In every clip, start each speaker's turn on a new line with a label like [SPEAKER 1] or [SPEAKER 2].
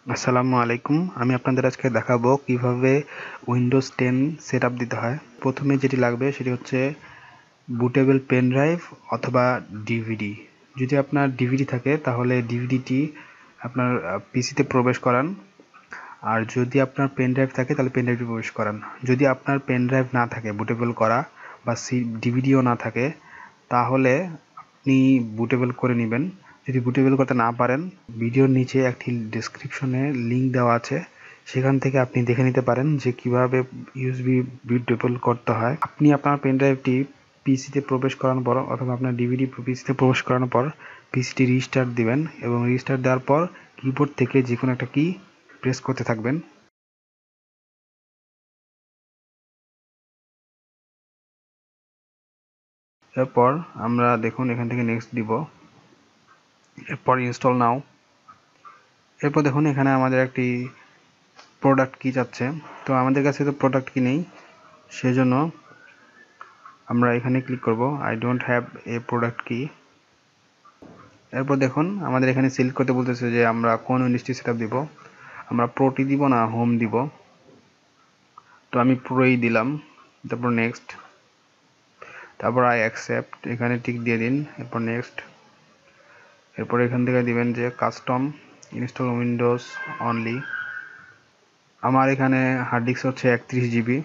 [SPEAKER 1] আসসালামু আলাইকুম। আমি আপনাদের আজকে দেখাবো কিভাবে উইন্ডোজ 10 সেটআপ দিতে হয়। প্রথমে যেটি লাগবে সেটি হচ্ছে বুটেবল পেন ড্রাইভ অথবা ডিভিডি। যদি আপনার ডিভিডি থাকে তাহলে ডিভিডিটি আপনার পিসিতে প্রবেশ করান, আর যদি আপনার পেন ড্রাইভ থাকে তাহলে পেন ড্রাইভটি প্রবেশ করান। যদি আপনার পেন ড্রাইভ না থাকে বুটেবল করা বা ডিভিডিও না থাকে তাহলে আপনি বুটেবল করে নেবেন। যদি বুটেবল করতে না পারেন, ভিডিওর নিচে একটি ডেসক্রিপশনে লিঙ্ক দেওয়া আছে, সেখান থেকে আপনি দেখে নিতে পারেন যে কিভাবে ইউএসবি বুটেবল করতে হয়। আপনি আপনার পেন ড্রাইভটি পিসিতে প্রবেশ করানোর পর অথবা আপনার ডিভিডি পিসিতে প্রবেশ করানোর পর পিসিটি রিস্টার্ট দিবেন এবং রিস্টার্ট দেওয়ার পর কিবোর্ড থেকে যে কোনো একটা কি প্রেস করতে থাকবেন। এরপর আমরা দেখুন এখান থেকে নেক্সট দিব, এরপর ইনস্টল নাও। এরপর দেখুন এখানে আমাদের একটি প্রোডাক্ট কি যাচ্ছে, তো আমাদের কাছে তো প্রোডাক্ট কি নেই, সেজন্য আমরা এখানে ক্লিক করব I don't have a product কি। এরপর দেখুন আমাদের এখানে সিলেক্ট করতে বলতেছে যে আমরা কোন উইন্ডোজটি সেটআপ দিব, আমরা প্রোটি দিব না হোম দিব। তো আমি প্রোই দিলাম, তারপর নেক্সট, তারপর আই অ্যাকসেপ্ট, এখানে টিক দিয়ে দিন, এরপর নেক্সট। এরপর এখান থেকে দিবেন যে কাস্টম ইনস্টল উইন্ডোজ অনলি। আমার এখানে হার্ড ডিস্ক হচ্ছে 31 জিবি,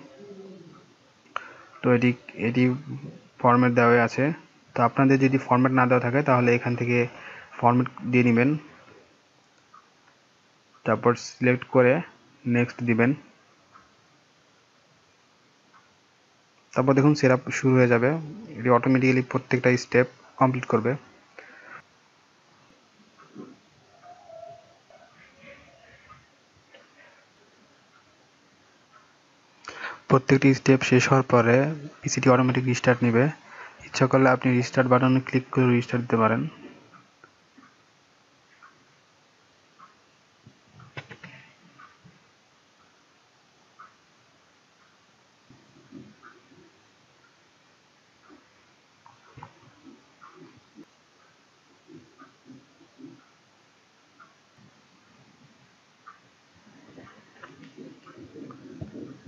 [SPEAKER 1] তো এটি ফরম্যাট দেওয়া আছে। তো আপনাদের যদি ফরম্যাট না দেওয়া থাকে তাহলে এখান থেকে ফরম্যাট দিয়ে নেবেন, তারপর সিলেক্ট করে নেক্সট দিবেন। তারপর দেখুন সেটআপ শুরু হয়ে যাবে, এটি অটোমেটিক্যালি প্রত্যেকটা স্টেপ কমপ্লিট করবে। প্রত্যেকটি স্টেপ শেষ হওয়ার পরে পিসিটি অটোমেটিক রিস্টার্ট নেবে। ইচ্ছা করলে আপনি রিস্টার্ট বাটনে ক্লিক করে রিস্টার্ট দিতে পারেন।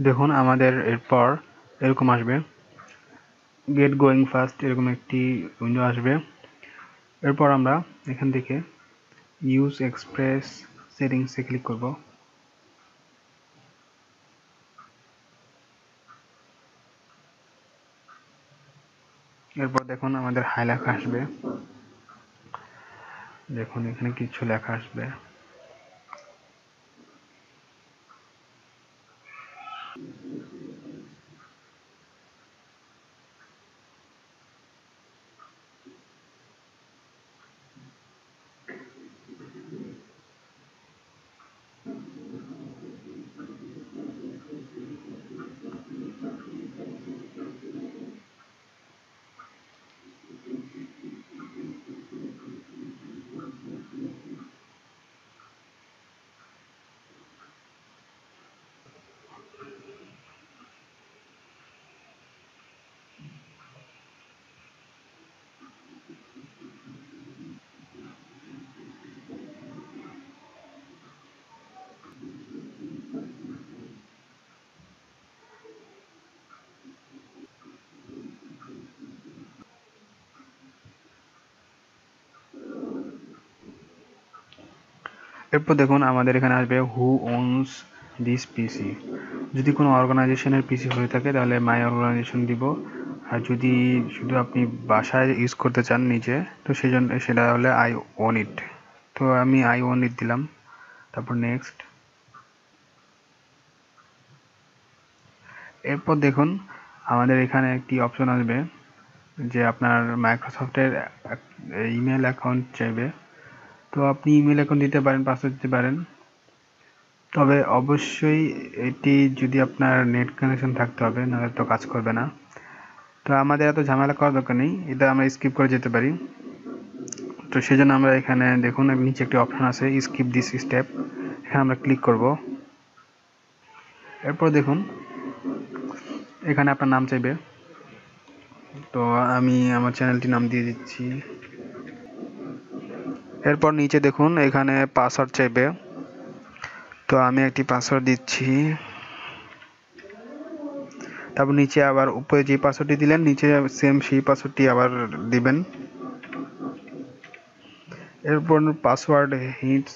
[SPEAKER 1] দেখুন আমাদের এরপর এরকম আসবে, গেট গোয়িং ফাস্ট, এরকম একটি উইন্ডো আসবে। এরপর আমরা এখান থেকে ইউজ এক্সপ্রেস সেটিংসে ক্লিক করব। এরপর দেখুন আমাদের হাই লেখা আসবে, দেখুন এখানে কিছু লেখা আসবে। এরপর দেখুন আমাদের এখানে আসবে হু ওনস দিস পিসি। যদি কোনো অর্গানাইজেশনের পিসি হয়ে থাকে তাহলে মাই অর্গানাইজেশন দিব, আর যদি শুধু আপনি বাসায় ইউজ করতে চান নিজে, তো সেই জন্য সেটা হলে আই ওন ইট। তো আমি আই ওন ইট দিলাম, তারপর নেক্সট। এরপর দেখুন আমাদের এখানে একটি অপশন আসবে যে আপনার মাইক্রোসফটের ইমেল অ্যাকাউন্ট চাইবে। তো আপনি ইমেল অ্যাকাউন্ট দিতে পারেন, পাসওয়ার্ড দিতে পারেন, তবে অবশ্যই এটি যদি আপনার নেট কানেকশন থাকতে হবে, নাহলে তো কাজ করবে না। তো আমাদের এত ঝামেলা করার দরকার নেই, এটা আমরা স্কিপ করে যেতে পারি। তো সেজন্য আমরা এখানে দেখুন নিচে একটি অপশন আছে স্কিপ দিস স্টেপ, এখানে আমরা ক্লিক করব। এরপর দেখুন এখানে আপনার নাম চাইবে, তো আমি আমার চ্যানেলটির নাম দিয়ে দিচ্ছি। এরপর নিচে দেখুন এখানে পাসওয়ার্ড চাইবে, তো আমি একটি পাসওয়ার্ড দিচ্ছি, তারপর নিচে আবার উপরে যে পাসওয়ার্ডটি দিলেন নিচে সেম সেই পাসওয়ার্ডটি আবার দিবেন। এরপর পাসওয়ার্ড হিন্টস,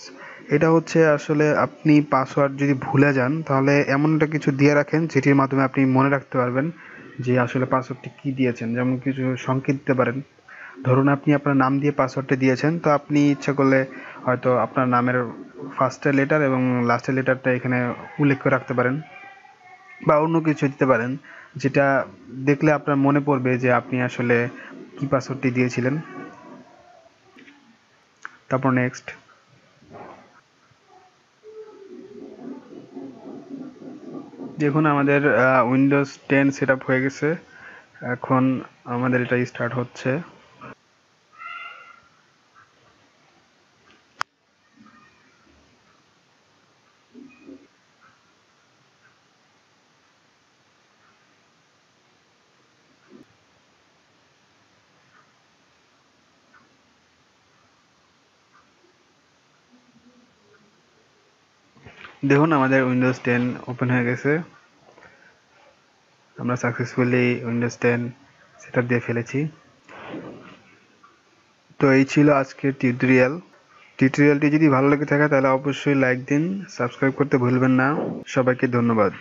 [SPEAKER 1] এটা হচ্ছে আসলে আপনি পাসওয়ার্ড যদি ভুলে যান তাহলে এমন একটা কিছু দিয়ে রাখেন যেটির মাধ্যমে আপনি মনে রাখতে পারবেন যে আসলে পাসওয়ার্ডটি কী দিয়েছেন। যেমন কিছু সংকেত দিতে পারেন, ধরুন আপনি আপনার নাম দিয়ে পাসওয়ার্ডটা দিয়েছেন, তো আপনি ইচ্ছা করলে হয়তো আপনার নামের ফার্স্টের লেটার এবং লাস্টের লেটারটা এখানে উল্লেখ করে রাখতে পারেন, বা অন্য কিছু দিতে পারেন যেটা দেখলে আপনার মনে পড়বে যে আপনি আসলে কী পাসওয়ার্ডটি দিয়েছিলেন। তারপর নেক্সট। দেখুন আমাদের উইন্ডোজ 10 সেট আপ হয়ে গেছে, এখন আমাদের এটা স্টার্ট হচ্ছে। দেখুন আমাদের উইন্ডোজ 10 ওপেন হয়ে গেছে, আমরা সাকসেসফুলি উইন্ডোজ 10 সেট আপ দিয়ে ফেলেছি। তো এই ছিল আজকের টিউটোরিয়ালটি যদি ভালো লেগে থাকে তাহলে অবশ্যই লাইক দিন, সাবস্ক্রাইব করতে ভুলবেন না। সবাইকে ধন্যবাদ।